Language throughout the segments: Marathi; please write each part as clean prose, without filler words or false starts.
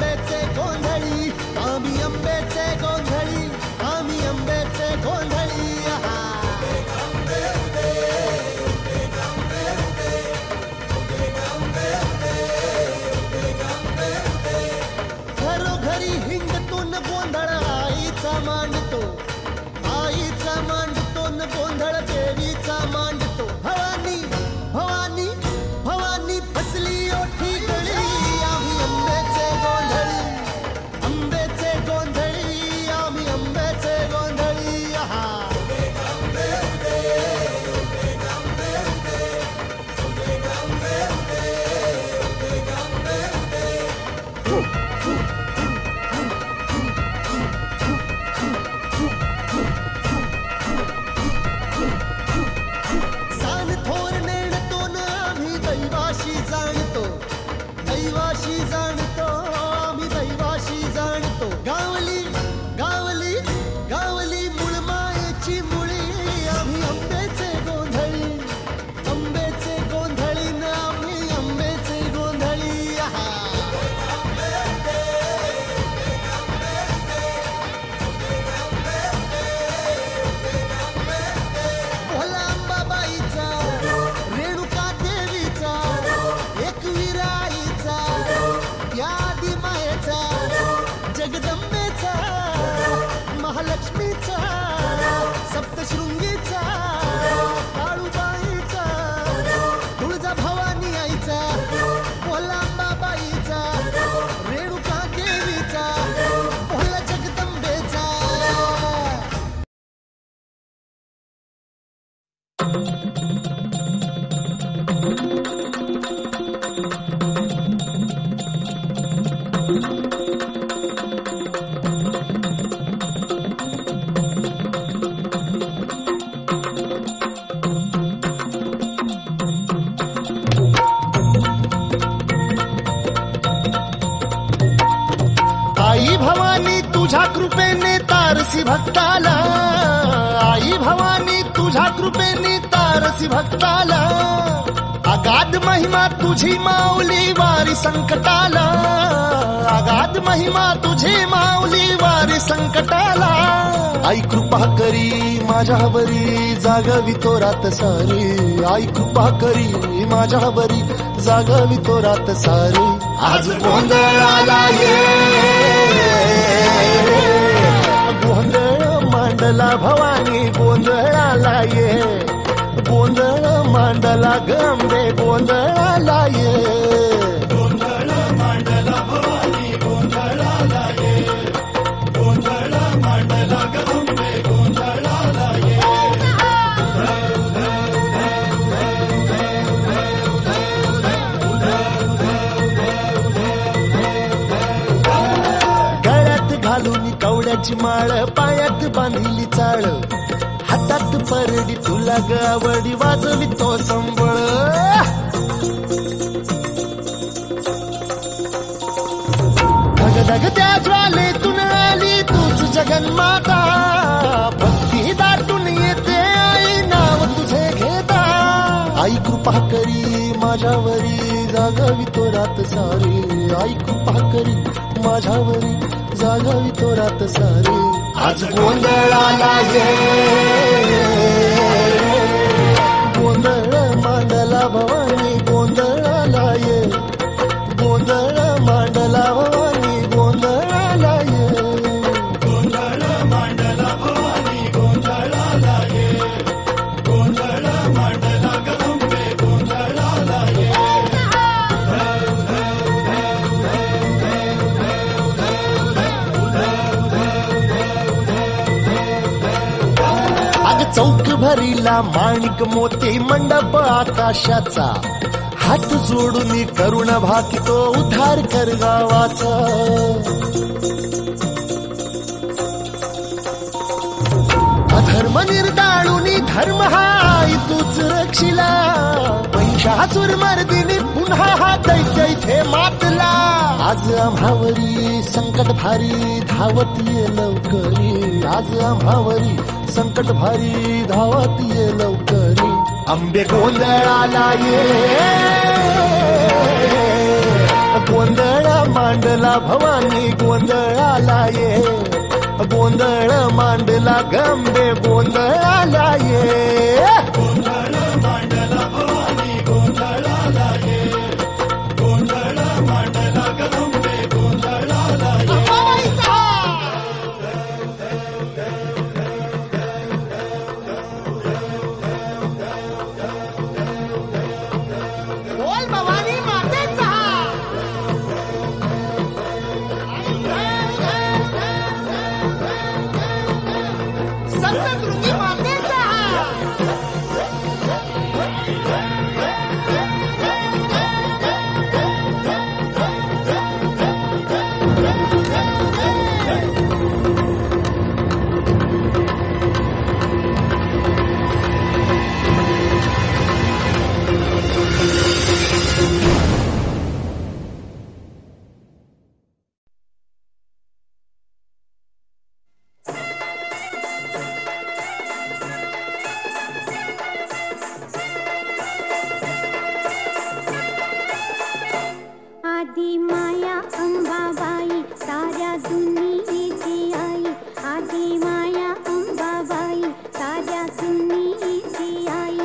आंब्याचे गोंधळी, आम्ही आंब्याचे गोंधळी, आम्ही आंब्याचे गोंधळी. घरोघरी हिंडतून गोंधळ आईचा मांडतो, आईचा मांडतो न गोंधळ देवीचा मांडतो. भवानी भवानी भवानी फसली ओठी गळी, आम्ही आंब्याचे गोंधळी, आंब्याचे गोंधळी, आम्ही आंब्याचे गोंधळी. सान थोर नेणतो न आम्ही दैवाशी जाणतो, दैवाशी जाणतो, आम्ही दैवाशी जाणतो. गावली गावली गावली मूळ मायेची मुळी, आम्ही आंब्याचे गोंधळी, आंब्याचे गोंधळी न आम्ही आंब्याचे गोंधळी. भोला अंबाबाईचा, रेणुका देवीचा, एकवीर आईचा, या आदी मायेचा, जगदंबेचा, महालक्ष्मीचा, सप्तशृंगीचा, काळूबाईचा, तुळजा भवानी आईचा, भोला अंबाबाईचा, रेणुका देवीचा, भोला जगदंबेचा. आई भवानी तुझ्या कृपेने तारसी भक्ताला, आई भवानी तुझ्या कृपेने तारसी भक्ताला. अगाध महिमा तुझी माऊली वारी संकटाला, अगाध महिमा तुझी माऊली वारी संकटाला. आई कृपा करी माझ्यावरी, जागवी तो रात सारी. आई कृपा करी माझ्यावरी, जागवी तो रात सारी. आज गोंधळाला ये, गोंधळ मांडला भवानी, गोंधळाला ये, गोंधळ मांडला गंबे, गोंधळाला ये. गोंधळ मांडला भवानी, गोंधळाला ये, गोंधळ मांडला गंबे, गोंधळाला ये. गळ्यात घालून कवड्याची माळ, पायात बांधिली चाळ, हातात परडी तुला गावडी, वाजवी तो संबळ. धगधग त्या ज्वालेतून आली तूच जगन्माता, भक्ती दाटून येते आई नाव तुझे घेता. आई कृपा करी माझ्यावरी, जागवी तो रात सारी. आई कृपा करी माझ्यावरी, जागवी तो रात सारी. आज गोंधळाला ये, गोंधळ मांडला भवानी, गोंधळाला ये, गोंधळ मांडला भवानी, गोंधळाला ये. गोंधळ मांडला भवानी, गोंधळाला ये, गोंधळ मांडला गंबे, गोंधळाला ये. चौक भरीला माणिक मोती, मंडप आकाशाचा, हात जोडून करुण भाकितो, उद्धार कर गावाचा. अधर्म निर्दाळून धर्म हाय तूच रक्षिला, महिषासुर मर्दिनी पुन्हा हा दैत्य इथे मातला. आज आम्हावरी संकट भारी, धावत ये लवकरी. आज आम्हावरी संकट भारी, धावत ये लवकरी. आंबे गोंधळाला ये, गोंधळ मांडला भवानी गोंधळाला ये, गोंधळ मांडला गंबे गोंधळाला ये. गोंधळ मांडला भवानी गोंधळाला ये, गोंधळ मांडला गंबे गोंधळाला ये. बोल भवानी मातेचा. संतकृती मातेचा. आदि माया अंबाबाई साऱ्या दुनियेची आई, आदि माया अंबाबाई साऱ्या दुनियेची आई.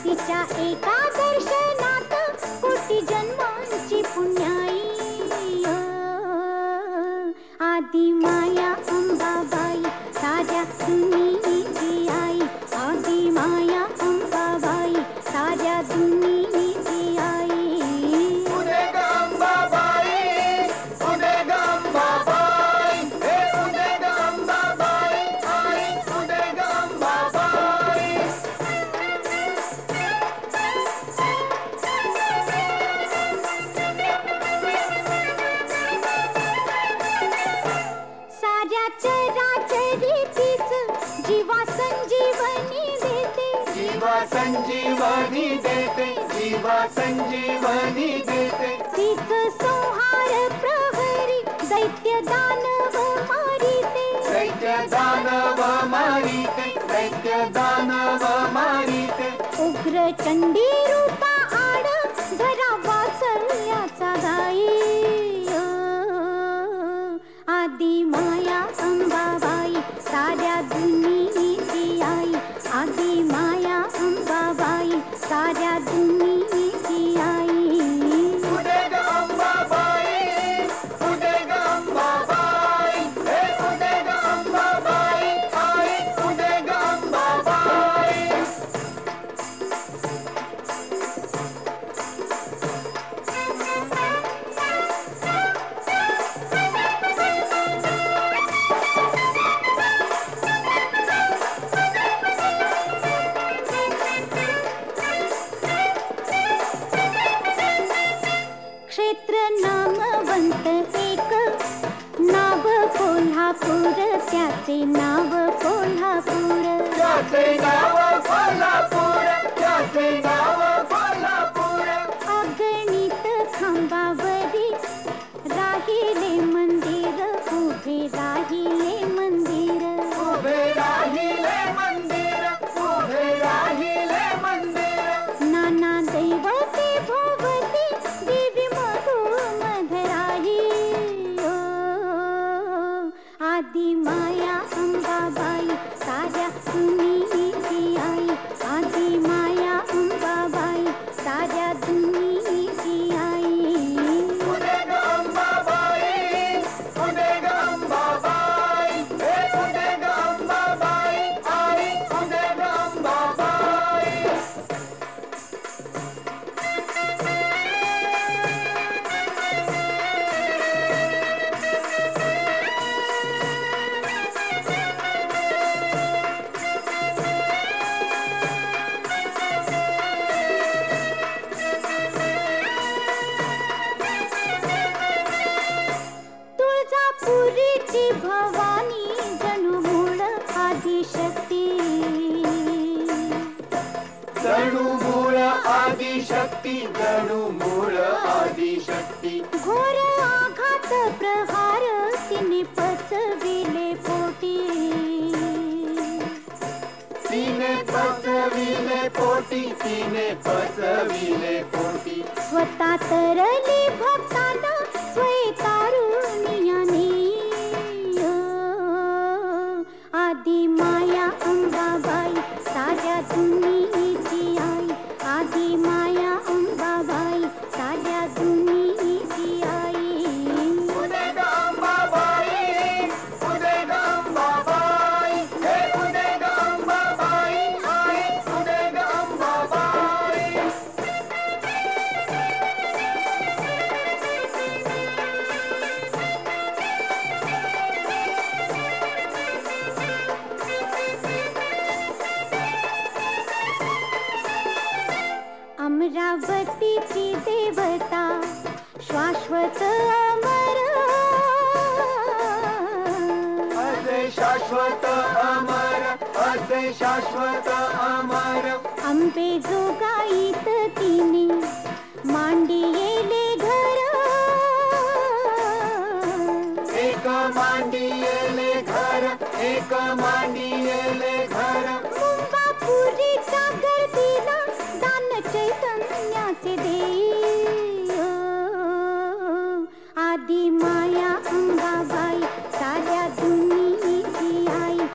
तिच्या एका दर्शनात कोटी जन्मांची पुण्याई. आदि माया अंबाबाई साऱ्या दुनियेची आई, आदि माया अंबाबाई साऱ्या दुनियेची आई. साऱ्या चराचरी तीच जीवा संजीवनी देते, जीवा संजीवनी देते, जीवा संजीवनी देते. तीच संहार प्रहरी दैत्य दानव मारिते, दैत्य दानव मारिते, दैत्य दानव मारिते. उग्र चंडी रूपा आड घरा वाचल्याचा गाई. आदि माया अंबाबाई साऱ्या दुनियेची आई, आदि माया अंबाबाई साऱ्या दुनियेची आई. पुढे ग अंबाबाई, पुढे ग अंबाबाई, हे पुढे ग अंबाबाई, आई पुढे ग अंबाबाई. क्षेत्र नामवंत एक नाव कोल्हापूर, त्याचे नाव कोल्हापूर. त्याचे नाव कोल्हापूर, त्याचे नाव कोल्हापूर. अगणित खांबावरी राहिले मंदिर, उभे राहिले मंदिर. उभे राहिले मंदिर, उभे राहिले मंदिर. नाना दैवते भोवती देवी मधु मधराही. आदि माया अंबाबाई साऱ्या दुनियेची आई, आदि माया अंबाबाई साऱ्या दुनियेची आई. पुढे ग अंबाबाई, पुढे ग अंबाबाई, हे पुढे ग अंबाबाई, आई पुढे ग अंबाबाई. तुळजापुरीची भवानी जणू मूळ आदिशक्ती. जणू मूळ आदिशक्ती, जणू मूळ आदिशक्ती. घोर आघात प्रहार तिने पचविले पोटी. तिने पचविले पोटी, तिने पचविले पोटी. स्वतः तरली भक्तांना स्वय तारून देवता शाश्वत अमर असे शाश्वत अमर, असे शाश्वत अमर. अंबे जोगा